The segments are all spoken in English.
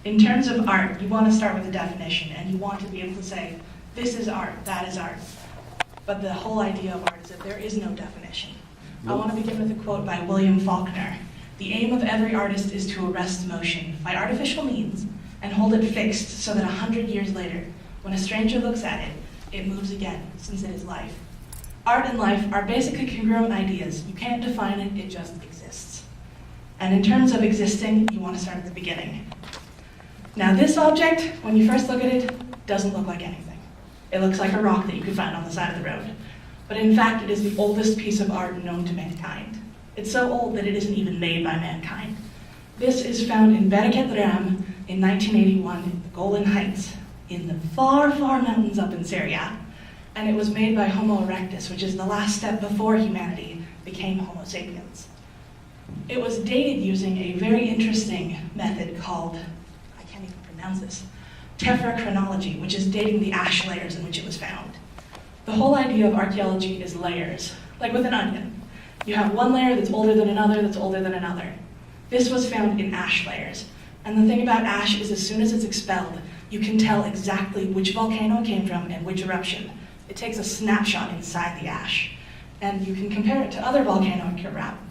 In terms of art, you want to start with a definition, and you want to be able to say, this is art, that is art. But the whole idea of art is that there is no definition. I want to begin with a quote by William Faulkner. "The aim of every artist is to arrest motion by artificial means and hold it fixed so that 100 years later, when a stranger looks at it, it moves again, since it is life." Art and life are basically congruent ideas. You can't define it, it just exists. And in terms of existing, you want to start at the beginning. Now this object, when you first look at it, doesn't look like anything. It looks like a rock that you could find on the side of the road. But in fact, it is the oldest piece of art known to mankind. It's so old that it isn't even made by mankind. This is found in Bereket Ram in 1981 in the Golan Heights in the far, far mountains up in Syria. And it was made by Homo erectus, which is the last step before humanity became Homo sapiens. It was dated using a very interesting method called, I can't even pronounce this, tephrochronology, which is dating the ash layers in which it was found. The whole idea of archaeology is layers, like with an onion. You have one layer that's older than another, that's older than another. This was found in ash layers. And the thing about ash is as soon as it's expelled, you can tell exactly which volcano it came from and which eruption. It takes a snapshot inside the ash. And you can compare it to other volcanic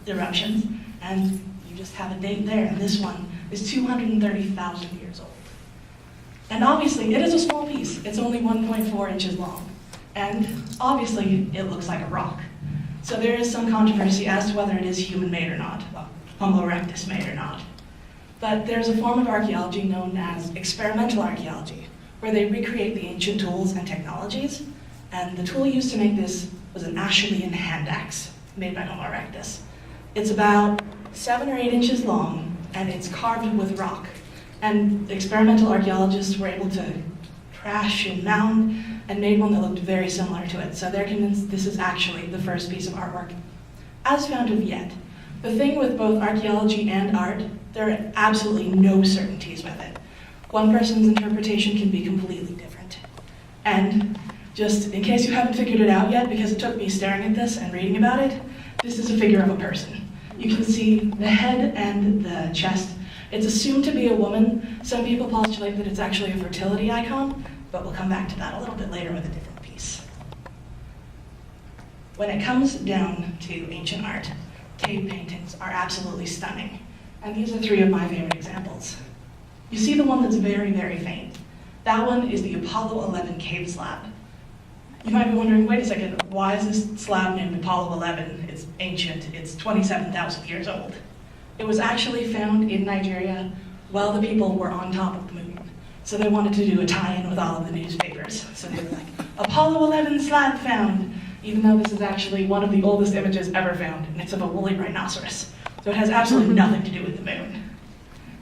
eruptions, and you just have a date there. And this one is 230,000 years old. And obviously, it is a small piece. It's only 1.4 inches long. And obviously, it looks like a rock. So there is some controversy as to whether it is human-made or not, well, Homo erectus made or not. But there's a form of archaeology known as experimental archaeology, where they recreate the ancient tools and technologies. And the tool used to make this was an Acheulean hand axe made by Homo erectus. It's about 7 or 8 inches long, and it's carved with rock. And experimental archaeologists were able to crash and mound and made one that looked very similar to it. So they're convinced this is actually the first piece of artwork as found of yet. The thing with both archaeology and art, there are absolutely no certainties with it. One person's interpretation can be completely different. And just in case you haven't figured it out yet, because it took me staring at this and reading about it, this is a figure of a person. You can see the head and the chest. It's assumed to be a woman. Some people postulate that it's actually a fertility icon, but we'll come back to that a little bit later with a different piece. When it comes down to ancient art, cave paintings are absolutely stunning. And these are 3 of my favorite examples. You see the one that's very, very faint. That one is the Apollo 11 cave slab. You might be wondering, wait a second, why is this slab named Apollo 11? It's ancient, it's 27,000 years old. It was actually found in Nigeria while the people were on top of the moon. So they wanted to do a tie-in with all of the newspapers. So they were like, Apollo 11 slab found, even though this is actually one of the oldest images ever found, and it's of a woolly rhinoceros. So it has absolutely nothing to do with the moon.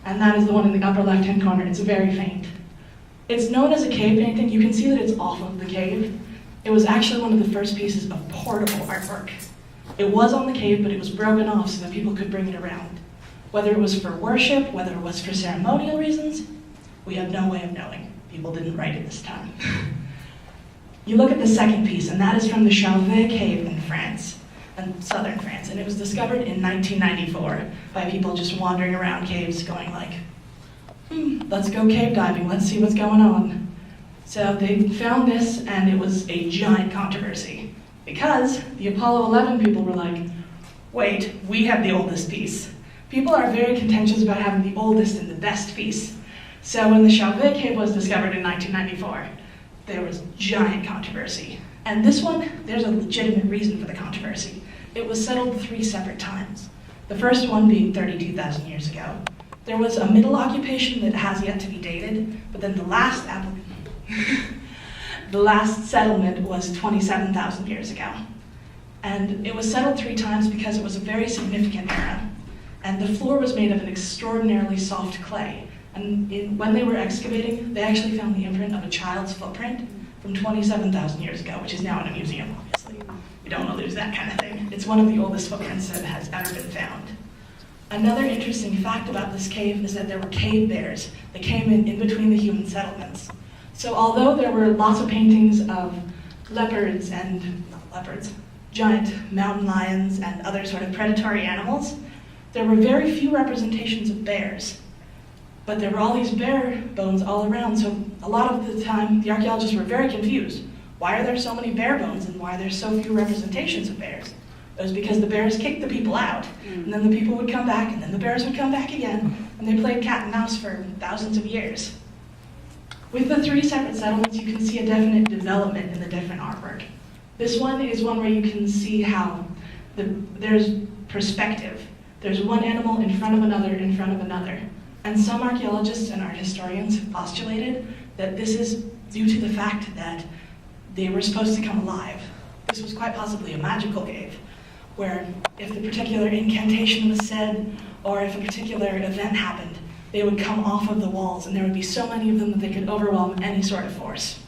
And that is the one in the upper left-hand corner. It's very faint. It's known as a cave painting. You can see that it's off of the cave. It was actually one of the first pieces of portable artwork. It was on the cave, but it was broken off so that people could bring it around. Whether it was for worship, whether it was for ceremonial reasons, we have no way of knowing. People didn't write it this time. You look at the second piece, and that is from the Chauvet cave in France, in southern France, and it was discovered in 1994 by people just wandering around caves going like, let's go cave diving, let's see what's going on. So they found this, and it was a giant controversy because the Apollo 11 people were like, wait, we have the oldest piece. People are very contentious about having the oldest and the best piece. So when the Chauvet cave was discovered in 1994, there was giant controversy. And this one, there's a legitimate reason for the controversy. It was settled 3 separate times. The first one being 32,000 years ago. There was a middle occupation that has yet to be dated, but then the last settlement was 27,000 years ago. And it was settled 3 times because it was a very significant era. And the floor was made of an extraordinarily soft clay. And when they were excavating, they actually found the imprint of a child's footprint from 27,000 years ago, which is now in a museum, obviously. You don't want to lose that kind of thing. It's one of the oldest footprints that has ever been found. Another interesting fact about this cave is that there were cave bears that came in between the human settlements. So although there were lots of paintings of leopards and, not leopards, giant mountain lions and other sort of predatory animals, there were very few representations of bears. But there were all these bear bones all around, so a lot of the time the archaeologists were very confused. Why are there so many bear bones and why are there so few representations of bears? It was because the bears kicked the people out, and then the people would come back, and then the bears would come back again, and they played cat and mouse for thousands of years. With the 3 separate settlements, you can see a definite development in the different artwork. This one is one where you can see how there's perspective. There's one animal in front of another in front of another. And some archaeologists and art historians have postulated that this is due to the fact that they were supposed to come alive. This was quite possibly a magical cave, where if the particular incantation was said, or if a particular event happened, they would come off of the walls, and there would be so many of them that they could overwhelm any sort of force.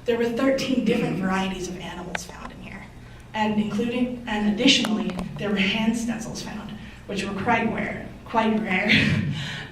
There were 13 different varieties of animals found in here, and additionally, there were hand stencils found, which were quite rare.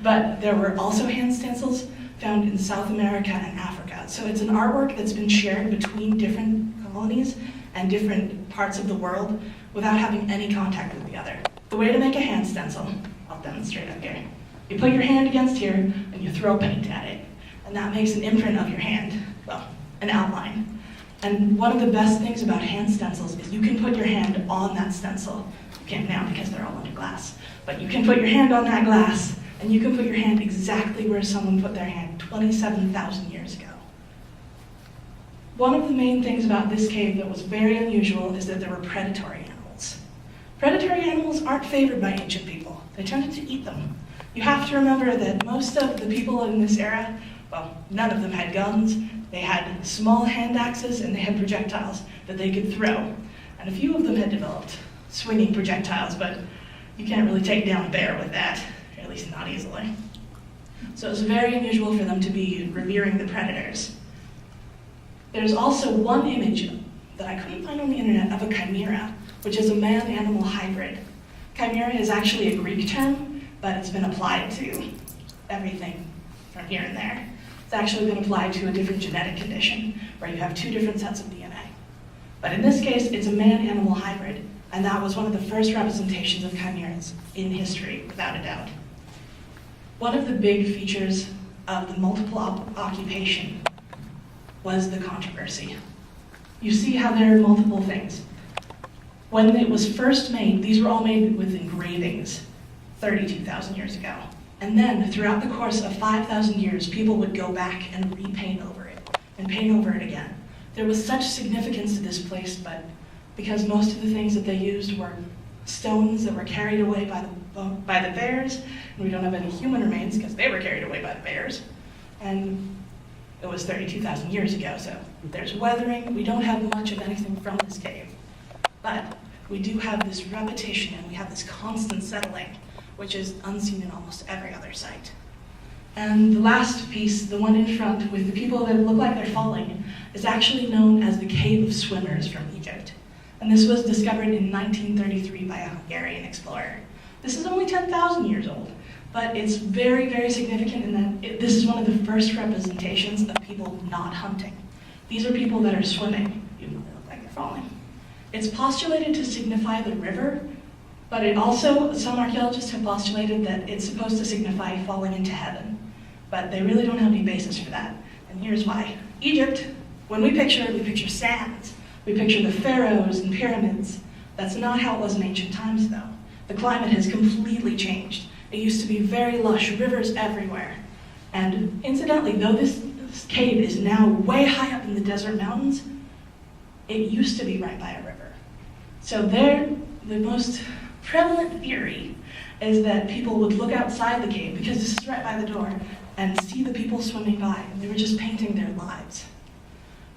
But there were also hand stencils found in South America and Africa. So it's an artwork that's been shared between different colonies and different parts of the world without having any contact with the other. The way to make a hand stencil, I'll demonstrate up here. You put your hand against here and you throw paint at it. And that makes an imprint of your hand, well, an outline. And one of the best things about hand stencils is you can put your hand on that stencil. You can't now because they're all under glass. But you can put your hand on that glass, and you can put your hand exactly where someone put their hand 27,000 years ago. One of the main things about this cave that was very unusual is that there were predatory animals. Predatory animals aren't favored by ancient people. They tended to eat them. You have to remember that most of the people in this era, well, none of them had guns. They had small hand axes, and they had projectiles that they could throw. And a few of them had developed swinging projectiles, but you can't really take down a bear with that, or at least not easily. So it was very unusual for them to be revering the predators. There's also one image that I couldn't find on the internet of a chimera, which is a man-animal hybrid. Chimera is actually a Greek term, but it's been applied to everything from here and there. It's actually been applied to a different genetic condition, where you have 2 different sets of DNA. But in this case, it's a man-animal hybrid, and that was one of the first representations of chimeras in history, without a doubt. One of the big features of the multiple occupation was the controversy. You see how there are multiple things. When it was first made, these were all made with engravings 32,000 years ago. And then, throughout the course of 5,000 years, people would go back and repaint over it, and paint over it again. There was such significance to this place, but because most of the things that they used were stones that were carried away by the bears, and we don't have any human remains because they were carried away by the bears. And it was 32,000 years ago, so there's weathering. We don't have much of anything from this cave. But we do have this repetition, and we have this constant settling, which is unseen in almost every other site. And the last piece, the one in front with the people that look like they're falling, is actually known as the Cave of Swimmers from Egypt. And this was discovered in 1933 by a Hungarian explorer. This is only 10,000 years old, but it's very, very significant in that this is one of the first representations of people not hunting. These are people that are swimming, even though they look like they're falling. It's postulated to signify the river, but it also, some archaeologists have postulated that it's supposed to signify falling into heaven, but they really don't have any basis for that, and here's why. Egypt, when we picture sands. We picture the pharaohs and pyramids. That's not how it was in ancient times, though. The climate has completely changed. It used to be very lush, rivers everywhere. And incidentally, though this cave is now way high up in the desert mountains, it used to be right by a river. So the most prevalent theory is that people would look outside the cave, because this is right by the door, and see the people swimming by, and they were just painting their lives.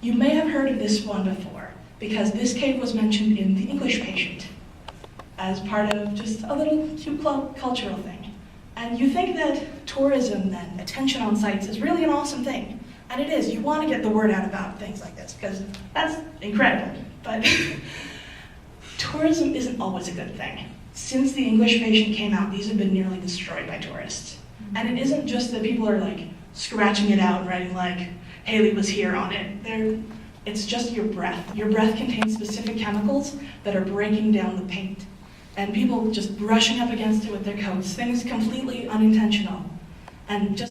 You may have heard of this one before, because this cave was mentioned in The English Patient as part of just a little cute cultural thing. And you think that tourism and attention on sites is really an awesome thing. And it is. You want to get the word out about things like this, because that's incredible. But tourism isn't always a good thing. Since The English Patient came out, these have been nearly destroyed by tourists. And it isn't just that people are like scratching it out and writing like, Haley was here on it. It's just your breath. Your breath contains specific chemicals that are breaking down the paint. And people just brushing up against it with their coats, things completely unintentional. And just